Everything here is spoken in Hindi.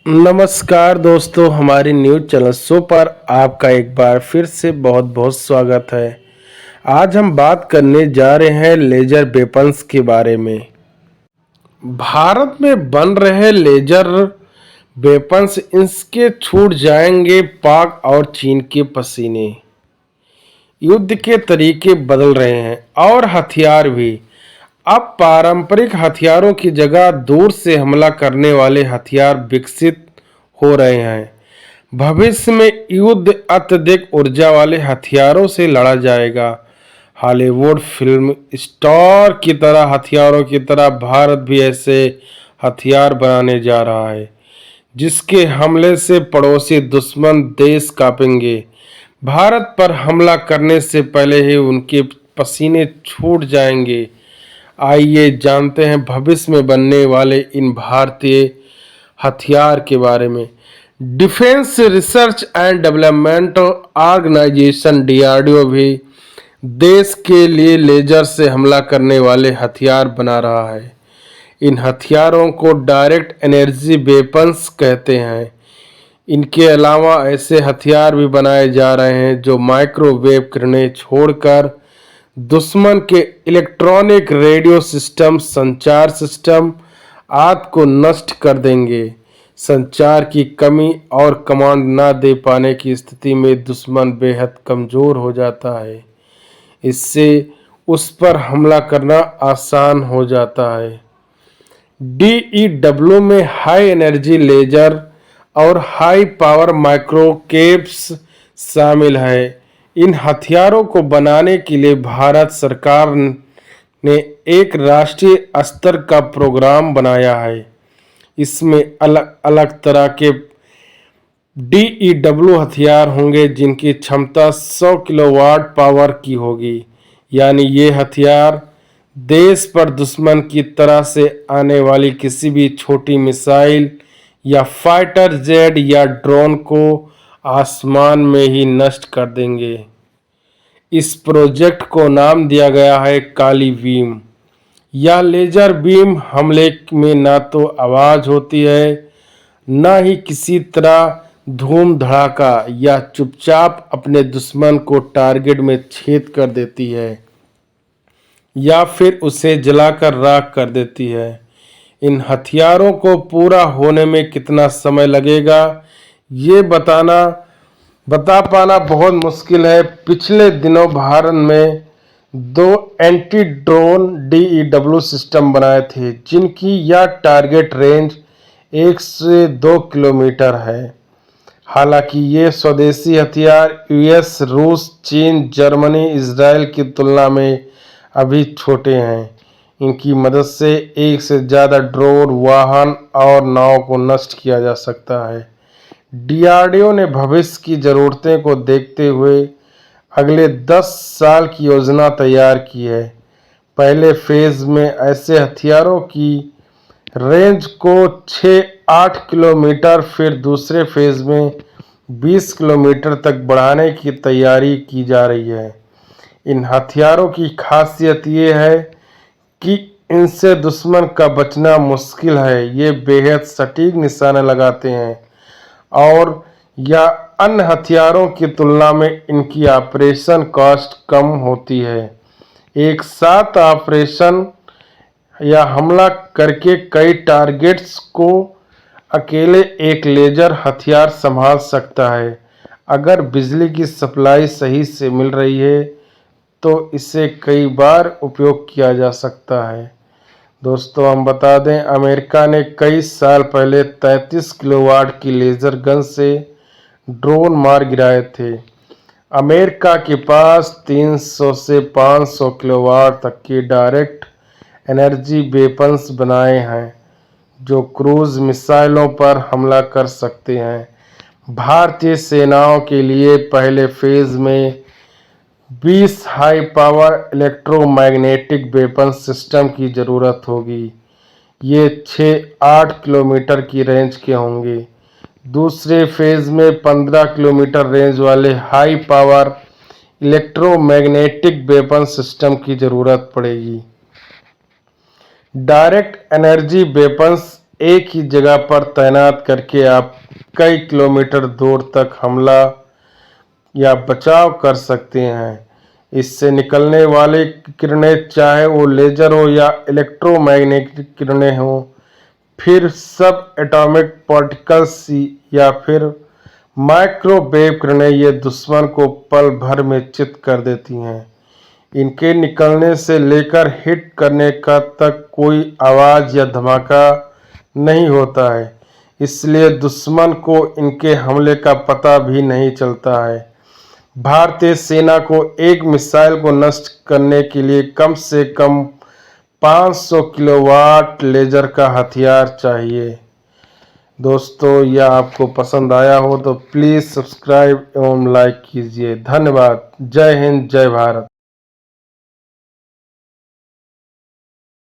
नमस्कार दोस्तों, हमारी न्यूज़ चैनल शो पर आपका एक बार फिर से बहुत बहुत स्वागत है। आज हम बात करने जा रहे हैं लेजर वेपन्स के बारे में। भारत में बन रहे लेजर वेपन्स इसके छूट जाएंगे पाक और चीन के पसीने। युद्ध के तरीके बदल रहे हैं और हथियार भी। अब पारंपरिक हथियारों की जगह दूर से हमला करने वाले हथियार विकसित हो रहे हैं। भविष्य में युद्ध अत्यधिक ऊर्जा वाले हथियारों से लड़ा जाएगा। हॉलीवुड फिल्म स्टार की तरह हथियारों की तरह भारत भी ऐसे हथियार बनाने जा रहा है जिसके हमले से पड़ोसी दुश्मन देश कांपेंगे। भारत पर हमला करने से पहले ही उनके पसीने छूट जाएंगे। आइए जानते हैं भविष्य में बनने वाले इन भारतीय हथियार के बारे में। Defence research and development organisation DRDO भी देश के लिए लेजर से हमला करने वाले हथियार बना रहा है। इन हथियारों को डायरेक्ट एनर्जी वेपन्स कहते हैं। इनके अलावा ऐसे हथियार भी बनाए जा रहे हैं जो माइक्रोवेव किरणें छोड़कर दुश्मन के इलेक्ट्रॉनिक रेडियो सिस्टम, संचार सिस्टम आदि को नष्ट कर देंगे। संचार की कमी और कमांड न दे पाने की स्थिति में दुश्मन बेहद कमजोर हो जाता है। इससे उस पर हमला करना आसान हो जाता है। डीईडब्ल्यू में हाई एनर्जी लेजर और हाई पावर माइक्रोकेव्स शामिल है। इन हथियारों को बनाने के लिए भारत सरकार ने एक राष्ट्रीय स्तर का प्रोग्राम बनाया है। इसमें अलग अलग तरह के डीईडब्ल्यू हथियार होंगे जिनकी क्षमता 100 किलोवाट पावर की होगी। यानी ये हथियार देश पर दुश्मन की तरह से आने वाली किसी भी छोटी मिसाइल या फाइटर जेट या ड्रोन को आसमान में ही नष्ट कर देंगे। इस प्रोजेक्ट को नाम दिया गया है काली बीम। यह लेजर बीम हमले में ना तो आवाज होती है, ना ही किसी तरह धूम धड़ाका, या चुपचाप अपने दुश्मन को टारगेट में छेद कर देती है या फिर उसे जलाकर राख कर देती है। इन हथियारों को पूरा होने में कितना समय लगेगा ये बता पाना बहुत मुश्किल है। पिछले दिनों भारत में 2 एंटी ड्रोन डीईडब्ल्यू सिस्टम बनाए थे जिनकी यह टारगेट रेंज 1 से 2 किलोमीटर है। हालांकि ये स्वदेशी हथियार यूएस, रूस, चीन, जर्मनी, इजराइल की तुलना में अभी छोटे हैं। इनकी मदद से एक से ज़्यादा ड्रोन, वाहन और नाव को नष्ट किया जा सकता है। डीआरडीओ ने भविष्य की ज़रूरतें को देखते हुए अगले 10 साल की योजना तैयार की है। पहले फेज में ऐसे हथियारों की रेंज को 6-8 किलोमीटर, फिर दूसरे फेज में 20 किलोमीटर तक बढ़ाने की तैयारी की जा रही है। इन हथियारों की खासियत ये है कि इनसे दुश्मन का बचना मुश्किल है। ये बेहद सटीक निशाने लगाते हैं और या अन्य हथियारों की तुलना में इनकी ऑपरेशन कॉस्ट कम होती है। एक साथ ऑपरेशन या हमला करके कई टारगेट्स को अकेले एक लेजर हथियार संभाल सकता है। अगर बिजली की सप्लाई सही से मिल रही है तो इसे कई बार उपयोग किया जा सकता है। दोस्तों, हम बता दें अमेरिका ने कई साल पहले 33 किलोवाट की लेजर गन से ड्रोन मार गिराए थे। अमेरिका के पास 300 से 500 किलोवाट तक की डायरेक्ट एनर्जी वेपन्स बनाए हैं जो क्रूज मिसाइलों पर हमला कर सकते हैं। भारतीय सेनाओं के लिए पहले फेज में 20 high power electromagnetic weapon system की ज़रूरत होगी। ये 6-8 किलोमीटर की रेंज के होंगे। दूसरे फेज में 15 किलोमीटर रेंज वाले high power electromagnetic weapon system की ज़रूरत पड़ेगी। डायरेक्ट एनर्जी वेपन्स एक ही जगह पर तैनात करके आप कई किलोमीटर दूर तक हमला या बचाव कर सकते हैं। इससे निकलने वाले किरणें, चाहे वो लेजर हो या इलेक्ट्रोमैग्नेटिक किरणें हों, फिर सब एटॉमिक पार्टिकल्स या फिर माइक्रोवेव किरणें, ये दुश्मन को पल भर में चित कर देती हैं। इनके निकलने से लेकर हिट करने का तक कोई आवाज या धमाका नहीं होता है, इसलिए दुश्मन को इनके हमले का पता भी नहीं चलता है। भारतीय सेना को एक मिसाइल को नष्ट करने के लिए कम से कम 500 किलोवाट लेजर का हथियार चाहिए। दोस्तों, यह आपको पसंद आया हो तो प्लीज़ सब्सक्राइब एवं लाइक कीजिए। धन्यवाद। जय हिंद, जय भारत।